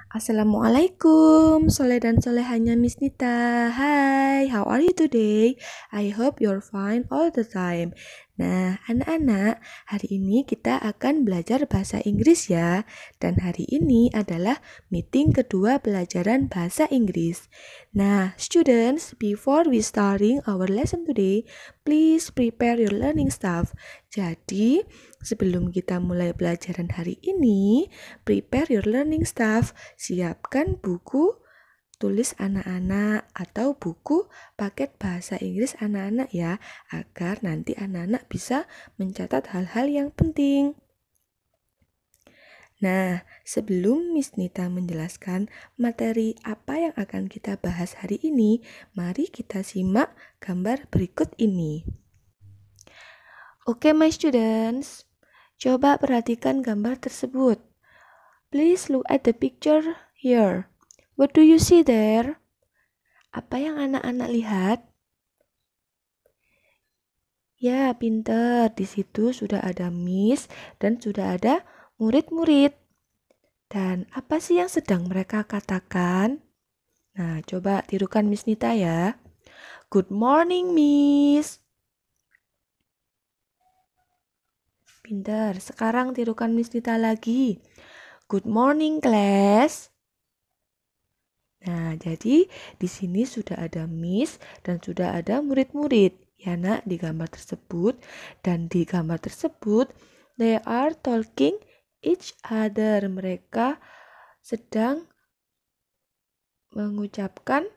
Assalamualaikum, Soleh dan Solehannya Miss Nita. Hai, how are you today? I hope you're fine all the time. Nah, anak-anak, hari ini kita akan belajar bahasa Inggris ya. Dan hari ini adalah meeting kedua pelajaran bahasa Inggris. Nah, students, before we starting our lesson today, please prepare your learning stuff. Jadi, sebelum kita mulai pelajaran hari ini, prepare your learning stuff. Siapkan buku tulis anak-anak atau buku paket bahasa Inggris anak-anak ya, agar nanti anak-anak bisa mencatat hal-hal yang penting. Nah, sebelum Miss Nita menjelaskan materi apa yang akan kita bahas hari ini, mari kita simak gambar berikut ini. Oke, my students, coba perhatikan gambar tersebut. Please look at the picture here. What do you see there? Apa yang anak-anak lihat? Ya, pinter. Di situ sudah ada Miss dan sudah ada murid-murid. Dan apa sih yang sedang mereka katakan? Nah, coba tirukan Miss Nita ya. Good morning, Miss. Pinter. Sekarang tirukan Miss Nita lagi. Good morning, class. Nah, jadi di sini sudah ada Miss dan sudah ada murid-murid ya nak di gambar tersebut. Dan di gambar tersebut they are talking each other. Mereka sedang mengucapkan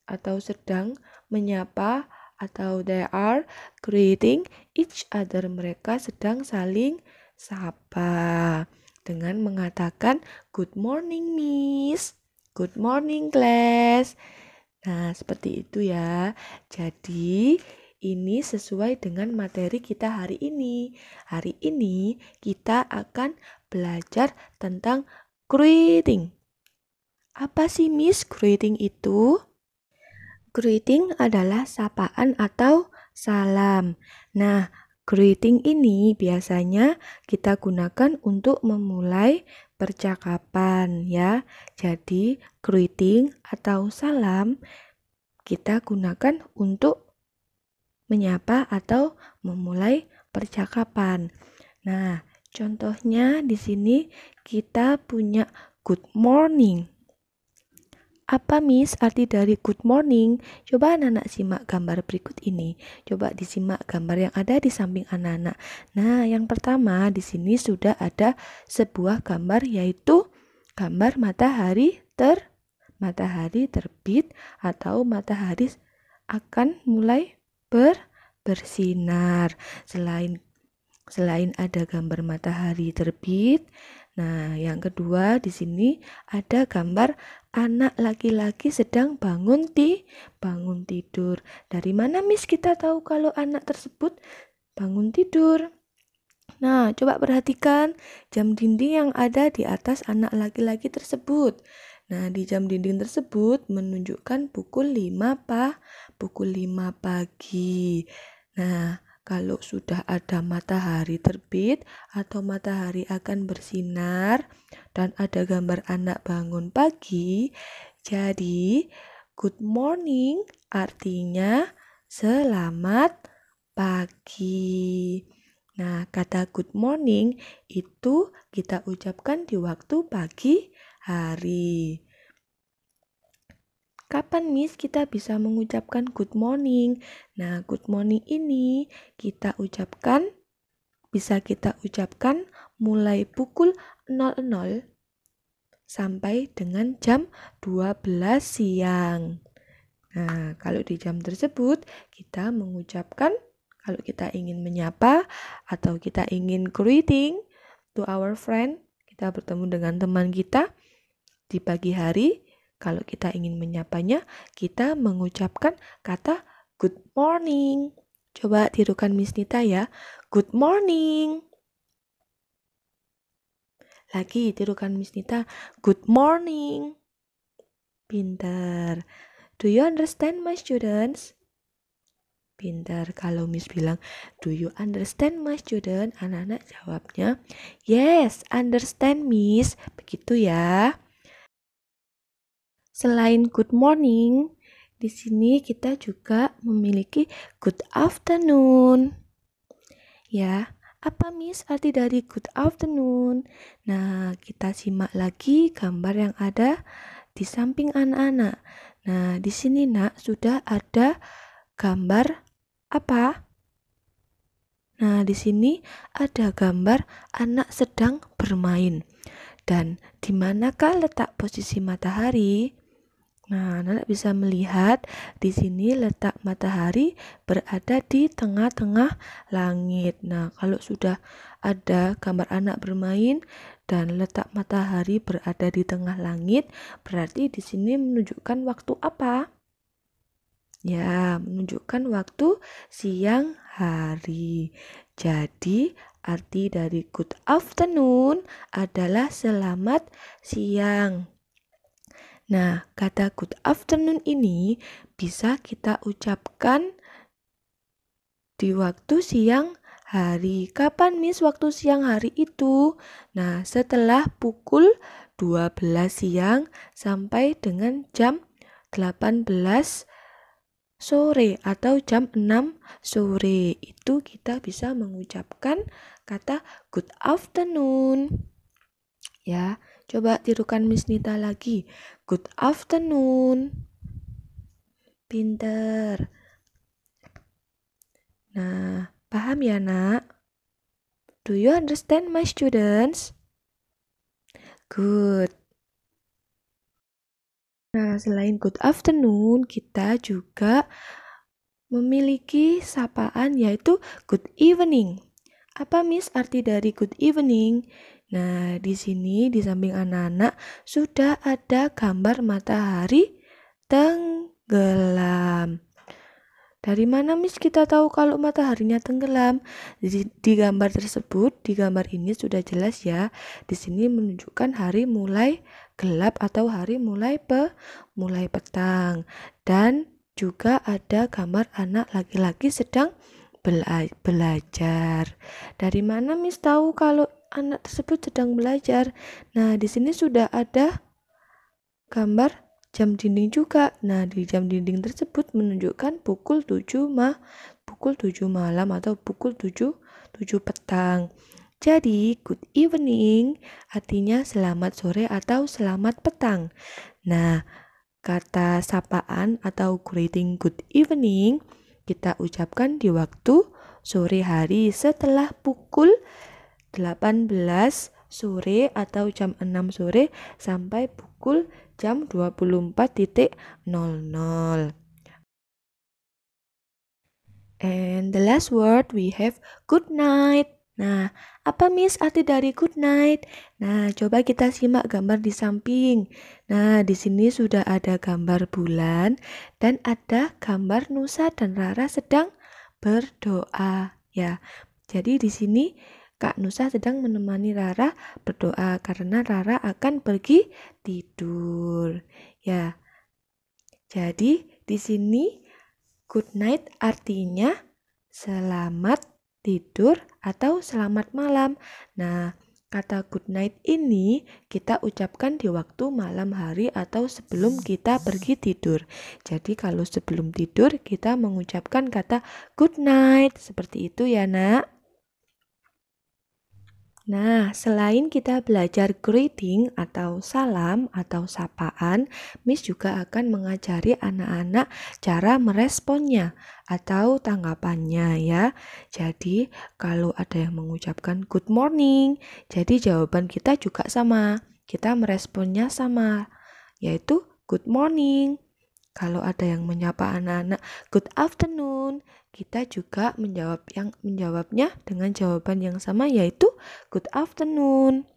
atau sedang menyapa atau they are greeting each other. Mereka sedang saling sapa dengan mengatakan good morning, Miss. Good morning, class. Nah, seperti itu ya. Jadi, ini sesuai dengan materi kita hari ini. Hari ini kita akan belajar tentang greeting. Apa sih, Miss, greeting itu? Greeting adalah sapaan atau salam. Nah, greeting ini biasanya kita gunakan untuk memulai percakapan ya. Jadi, greeting atau salam kita gunakan untuk menyapa atau memulai percakapan. Nah, contohnya di sini kita punya good morning. Apa Miss arti dari good morning? Coba anak-anak simak gambar berikut ini. Coba disimak gambar yang ada di samping anak-anak. Nah, yang pertama di sini sudah ada sebuah gambar yaitu gambar matahari terbit atau matahari akan mulai bersinar. Selain ada gambar matahari terbit, nah yang kedua di sini ada gambar anak laki-laki sedang bangun tidur. Dari mana Miss kita tahu kalau anak tersebut bangun tidur? Nah, coba perhatikan jam dinding yang ada di atas anak laki-laki tersebut. Nah, di jam dinding tersebut menunjukkan pukul 5 pagi. Nah, kalau sudah ada matahari terbit atau matahari akan bersinar dan ada gambar anak bangun pagi, jadi good morning artinya selamat pagi. Nah, kata good morning itu kita ucapkan di waktu pagi hari. Kapan Miss kita bisa mengucapkan good morning? Nah, good morning ini bisa kita ucapkan mulai pukul 00 sampai dengan jam 12 siang. Nah, kalau di jam tersebut kita mengucapkan, kalau kita ingin menyapa atau kita ingin greeting to our friend, kita bertemu dengan teman kita di pagi hari. Kalau kita ingin menyapanya, kita mengucapkan kata good morning. Coba tirukan Miss Nita ya. Good morning. Lagi tirukan Miss Nita. Good morning. Pintar. Do you understand my students? Pintar. Kalau Miss bilang, do you understand my student? Anak-anak jawabnya, yes, understand Miss. Begitu ya. selain good morning, di sini kita juga memiliki good afternoon. Ya, apa Miss arti dari good afternoon? Nah, kita simak lagi gambar yang ada di samping anak-anak. Nah, di sini Nak sudah ada gambar apa? Nah, di sini ada gambar anak sedang bermain. Dan di manakah letak posisi matahari? Nah, anak bisa melihat di sini letak matahari berada di tengah-tengah langit. Nah, kalau sudah ada gambar anak bermain dan letak matahari berada di tengah langit, berarti di sini menunjukkan waktu apa? Ya, menunjukkan waktu siang hari. Jadi, arti dari good afternoon adalah selamat siang. Nah, kata good afternoon ini bisa kita ucapkan di waktu siang hari. Kapan Miss waktu siang hari itu? Nah, setelah pukul 12 siang sampai dengan jam 18 sore atau jam 6 sore. Itu kita bisa mengucapkan kata good afternoon. Ya, coba tirukan Miss Nita lagi. Good afternoon. Pinter. Nah, paham ya, Nak? Do you understand, my students? Good. Nah, selain good afternoon, kita juga memiliki sapaan yaitu good evening. Apa Miss arti dari good evening? Nah, di sini di samping anak-anak sudah ada gambar matahari tenggelam. Dari mana Miss kita tahu kalau mataharinya tenggelam? Di gambar tersebut, di gambar ini sudah jelas ya. Di sini menunjukkan hari mulai gelap atau hari mulai petang. Dan juga ada gambar anak laki-laki sedang belajar. Dari mana Miss tahu kalau anak tersebut sedang belajar? Nah, di sini sudah ada gambar jam dinding juga. Nah, di jam dinding tersebut menunjukkan pukul 7 malam atau pukul 7 petang. Jadi, good evening artinya selamat sore atau selamat petang. Nah, kata sapaan atau greeting good evening kita ucapkan di waktu sore hari setelah pukul 18 sore atau jam 6 sore sampai pukul jam 24.00. And the last word we have good night. Nah, apa Miss arti dari good night? Nah, coba kita simak gambar di samping. Nah, di sini sudah ada gambar bulan dan ada gambar Nusa dan Rara sedang berdoa. Ya, jadi di sini Kak Nusa sedang menemani Rara berdoa karena Rara akan pergi tidur. Ya, jadi di sini good night artinya selamat tidur atau selamat malam. Nah, kata good night ini kita ucapkan di waktu malam hari atau sebelum kita pergi tidur. Jadi kalau sebelum tidur kita mengucapkan kata good night. Seperti itu ya, Nak. Nah, selain kita belajar greeting atau salam atau sapaan, Miss juga akan mengajari anak-anak cara meresponnya atau tanggapannya ya. Jadi, kalau ada yang mengucapkan good morning, jadi jawaban kita juga sama. Kita meresponnya sama, yaitu good morning. Kalau ada yang menyapa anak-anak good afternoon, kita juga menjawabnya dengan jawaban yang sama yaitu good afternoon.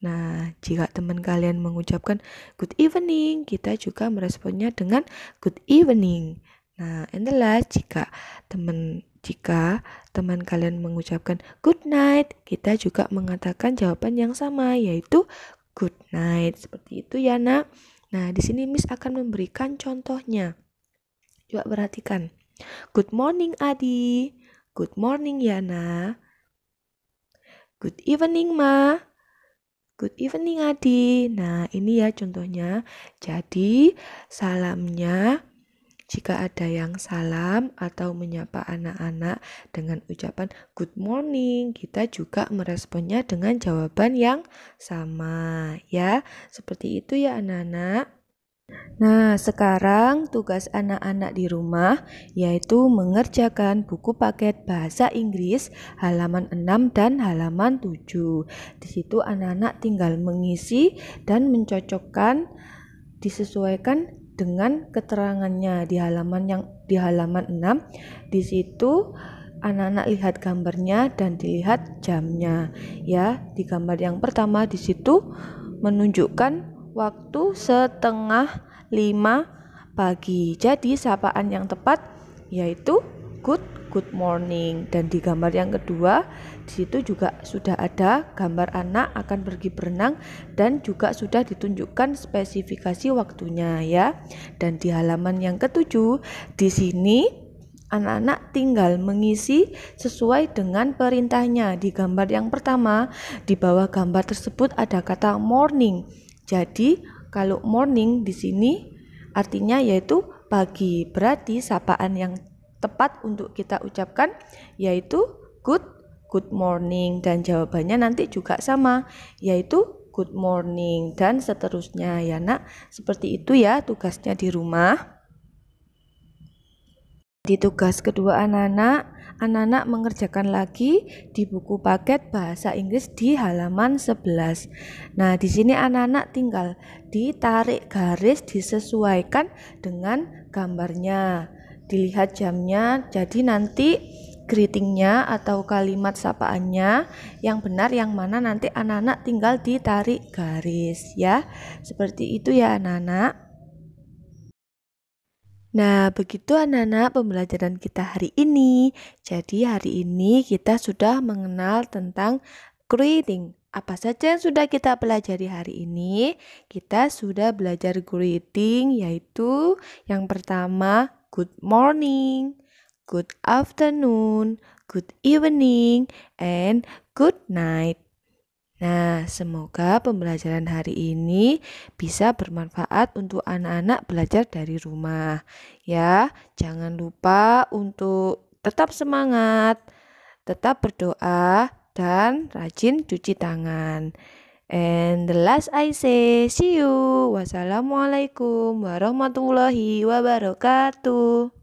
Nah, jika teman kalian mengucapkan good evening, kita juga meresponnya dengan good evening. Nah, and the last, jika teman kalian mengucapkan good night, kita juga mengatakan jawaban yang sama yaitu good night. Seperti itu ya, Nak. Nah, di sini Miss akan memberikan contohnya. Coba perhatikan. Good morning, Adi. Good morning, Yana. Good evening, Ma. Good evening Adi. Nah, ini ya contohnya. Jadi, salamnya jika ada yang salam atau menyapa anak-anak dengan ucapan good morning, kita juga meresponnya dengan jawaban yang sama ya. Seperti itu ya anak-anak. Nah, sekarang tugas anak-anak di rumah yaitu mengerjakan buku paket bahasa Inggris halaman 6 dan halaman 7. Di situ anak-anak tinggal mengisi dan mencocokkan, disesuaikan dengan keterangannya di halaman 6. Di situ anak-anak lihat gambarnya dan dilihat jamnya. Ya, di gambar yang pertama di situ menunjukkan waktu 4:30 pagi. Jadi sapaan yang tepat yaitu good morning. Dan di gambar yang kedua di situ juga sudah ada gambar anak akan pergi berenang dan juga sudah ditunjukkan spesifikasi waktunya ya. Dan di halaman yang ketujuh di sini anak-anak tinggal mengisi sesuai dengan perintahnya. Di gambar yang pertama, di bawah gambar tersebut ada kata morning. Jadi, kalau morning di sini artinya yaitu pagi. Berarti sapaan yang tepat untuk kita ucapkan yaitu good morning, dan jawabannya nanti juga sama yaitu good morning dan seterusnya ya Nak. Seperti itu ya tugasnya di rumah. Di tugas kedua anak-anak mengerjakan lagi di buku paket bahasa Inggris di halaman 11. Nah, di sini anak-anak tinggal ditarik garis disesuaikan dengan gambarnya. Dilihat jamnya, jadi nanti greetingnya atau kalimat sapaannya yang benar yang mana nanti anak-anak tinggal ditarik garis ya. Seperti itu ya anak-anak. Nah, begitu anak-anak pembelajaran kita hari ini. Jadi hari ini kita sudah mengenal tentang greeting. Apa saja yang sudah kita pelajari hari ini? Kita sudah belajar greeting, yaitu yang pertama good morning, good afternoon, good evening, and good night. Nah, semoga pembelajaran hari ini bisa bermanfaat untuk anak-anak belajar dari rumah. Ya, jangan lupa untuk tetap semangat, tetap berdoa, dan rajin cuci tangan. And the last I say, see you. Wassalamualaikum warahmatullahi wabarakatuh.